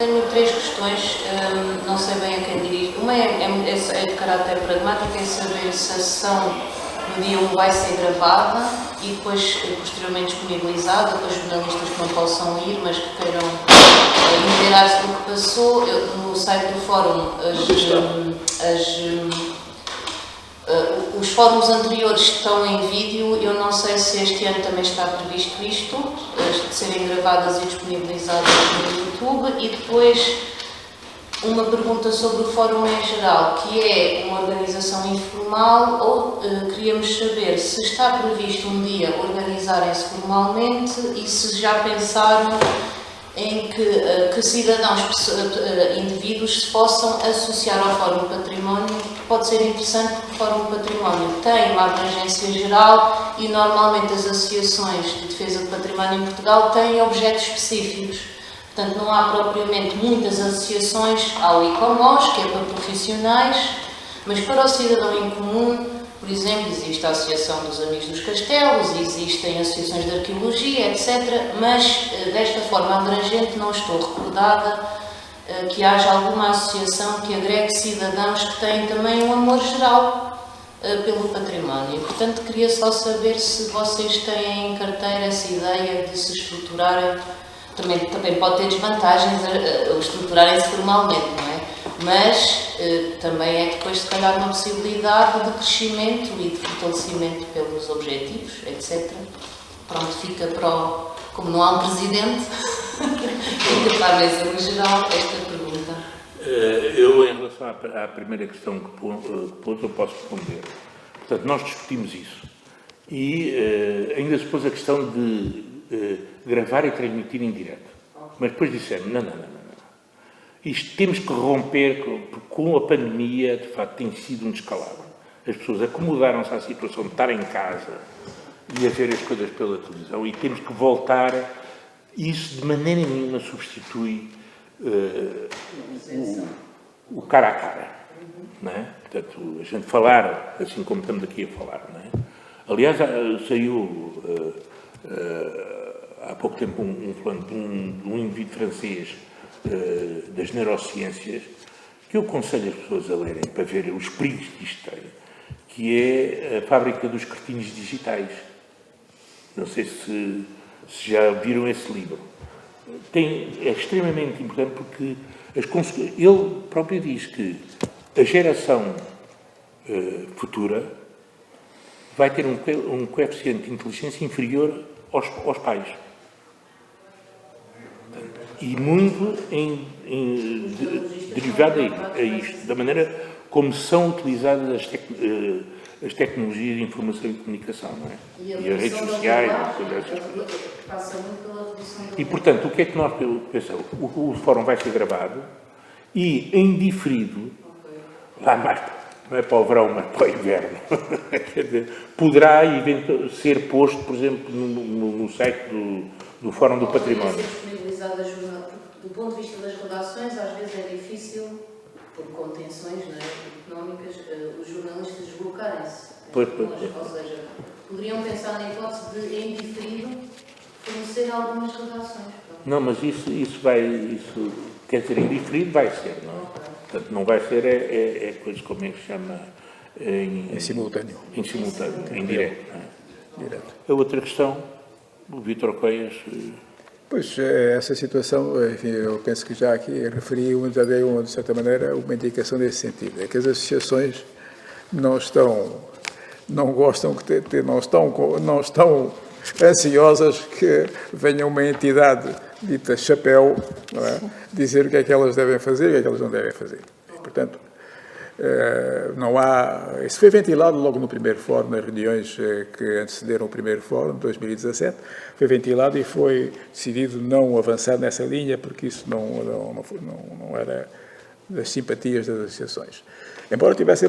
Tenho três questões, não sei bem a quem dirijo. Uma é de caráter pragmático, é saber se a sessão no dia 1 vai ser gravada e depois posteriormente disponibilizada para jornalistas que não possam ir, mas que queiram inteirar-se do que passou. No site do fórum, os fóruns anteriores estão em vídeo. Eu não sei se este ano também está previsto isto, de serem gravadas e disponibilizadas no YouTube. E depois uma pergunta sobre o fórum em geral, que é uma organização informal, ou queríamos saber se está previsto um dia organizarem-se formalmente e se já pensaram em que cidadãos, indivíduos se possam associar ao Fórum Património. Pode ser interessante porque o Fórum Património tem uma abrangência geral e normalmente as associações de defesa do património em Portugal têm objetos específicos. Portanto, não há propriamente muitas associações ao ICOMOS, que é para profissionais, mas para o cidadão em comum, por exemplo, existe a Associação dos Amigos dos Castelos, existem associações de arqueologia, etc. Mas, desta forma abrangente, não estou recordada que haja alguma associação que agregue cidadãos que têm também um amor geral pelo património. Portanto, queria só saber se vocês têm em carteira essa ideia de se estruturarem. Também pode ter desvantagens estruturarem-se formalmente, não é? Mas também é depois, se calhar, uma possibilidade de crescimento e de fortalecimento pelos objetivos, etc. Pronto, fica como não há um presidente, fica para a mesa no geral esta pergunta. Eu, em relação à primeira questão que pôs, eu posso responder. Portanto, nós discutimos isso e ainda se pôs a questão de gravar e transmitir em direto. Mas depois dissemos, não. Isto temos que romper, porque com a pandemia, de facto, tem sido um descalabro. As pessoas acomodaram-se à situação de estar em casa e a ver as coisas pela televisão, e temos que voltar. Isso de maneira nenhuma substitui o cara a cara. Não é? Portanto, a gente falar, assim como estamos aqui a falar. Não é? Aliás, saiu há pouco tempo um indivíduo francês das neurociências, que eu aconselho as pessoas a lerem para ver os perigos que isto tem, que é a fábrica dos cretinos digitais. Não sei se já viram esse livro. É extremamente importante porque ele próprio diz que a geração futura vai ter um coeficiente de inteligência inferior aos pais. E muito derivado a isto, da maneira como são utilizadas as tecnologias de informação e comunicação, não é? E as redes sociais, e, portanto, o que é que nós pensamos? O fórum vai ser gravado e, em diferido, lá mais, não é para o verão, mas para o inverno, quer dizer, poderá ser posto, por exemplo, no site do Fórum do Património. Do ponto de vista das redações, às vezes é difícil, por contenções, não é, económicas, os jornalistas deslocarem-se. Ou seja, poderiam pensar na hipótese de, em diferido, fornecer algumas redações. Não, mas isso quer dizer, em diferido vai ser, não é? Portanto, não vai ser, coisa como é que se chama? Em simultâneo. Em simultâneo, em direto. Não é? Direto. A outra questão, o Vítor Coias. Pois, essa situação, enfim, eu penso que já aqui referi, já dei, de certa maneira, uma indicação nesse sentido. É que as associações não estão ansiosas que venha uma entidade dita chapéu, não é? Dizer o que é que elas devem fazer e o que é que elas não devem fazer. E, portanto, não há... Isso foi ventilado logo no primeiro fórum, nas reuniões que antecederam o primeiro fórum, de 2017, foi ventilado e foi decidido não avançar nessa linha, porque isso não era das simpatias das associações. Embora tivesse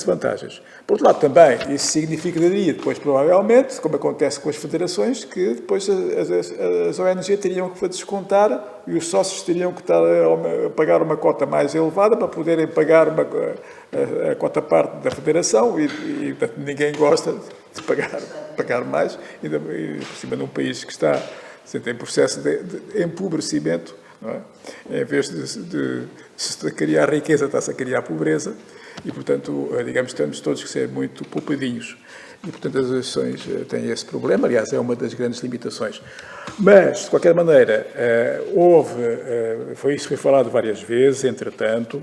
vantagens. Por outro lado, também, isso significaria depois, provavelmente, como acontece com as federações, que depois as ONG teriam que descontar e os sócios teriam que estar a pagar uma cota mais elevada para poderem pagar a cota parte da federação e portanto, ninguém gosta de pagar mais, ainda por cima num país que está em processo de empobrecimento, não é? Em vez de se criar riqueza, está-se a criar pobreza, e, portanto, digamos, temos todos que ser muito poupadinhos. E, portanto, as associações têm esse problema, aliás, é uma das grandes limitações. Mas, de qualquer maneira, foi isso que foi falado várias vezes, entretanto,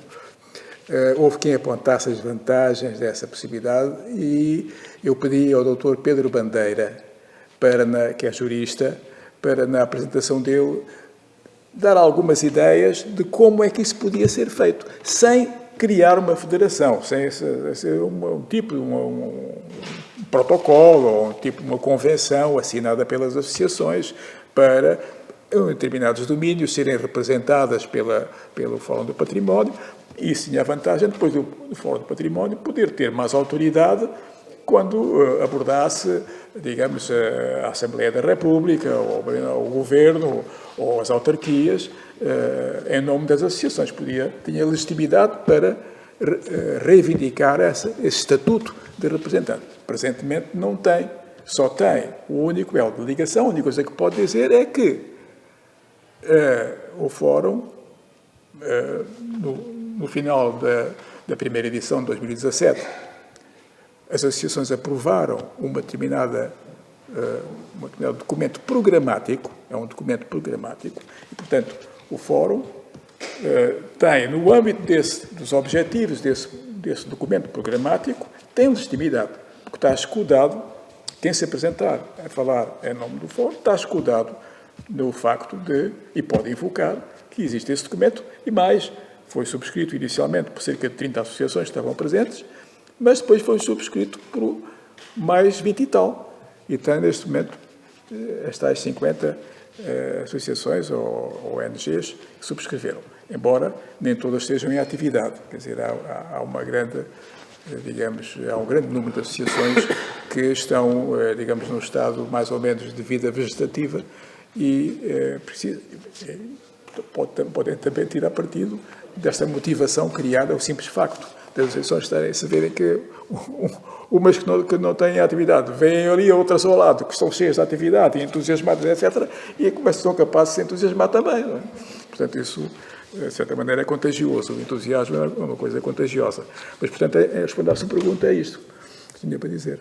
houve quem apontasse as vantagens dessa possibilidade e eu pedi ao Dr. Pedro Bandeira, que é jurista, para, na apresentação dele, dar algumas ideias de como é que isso podia ser feito, sem criar uma federação, sem ser um protocolo ou uma convenção assinada pelas associações para, em determinados domínios, serem representadas pelo Fórum do Património. Isso tinha a vantagem, depois do Fórum do Património, poder ter mais autoridade quando abordasse, digamos, a Assembleia da República, ou o Governo, ou as autarquias, em nome das associações. Tinha legitimidade para reivindicar esse estatuto de representante. Presentemente não tem, só tem o único elo de ligação. A única coisa que pode dizer é que o Fórum, no final da primeira edição de 2017, as associações aprovaram um determinado documento programático, é um documento programático, e, portanto, o Fórum tem, no âmbito dos objetivos desse documento programático, tem legitimidade, porque está escudado, quem se apresentar a falar em nome do Fórum, está escudado no facto e pode invocar, que existe esse documento, e mais, foi subscrito inicialmente por cerca de 30 associações que estavam presentes, mas depois foi subscrito por mais 20 e tal. E tem, neste momento, estas 50 associações ou ONGs que subscreveram, embora nem todas estejam em atividade. Quer dizer, há uma grande, digamos, há um grande número de associações que estão, digamos, num estado mais ou menos de vida vegetativa e podem também tirar partido desta motivação criada, o simples facto das associações saberem que umas que não têm atividade vêm ali, outras ao lado, que estão cheias de atividade e entusiasmadas, etc., e são capazes de se entusiasmar também. Não é? Portanto, isso, de certa maneira, é contagioso. O entusiasmo é uma coisa contagiosa. Mas, portanto, responder à sua pergunta é isto que tinha para dizer.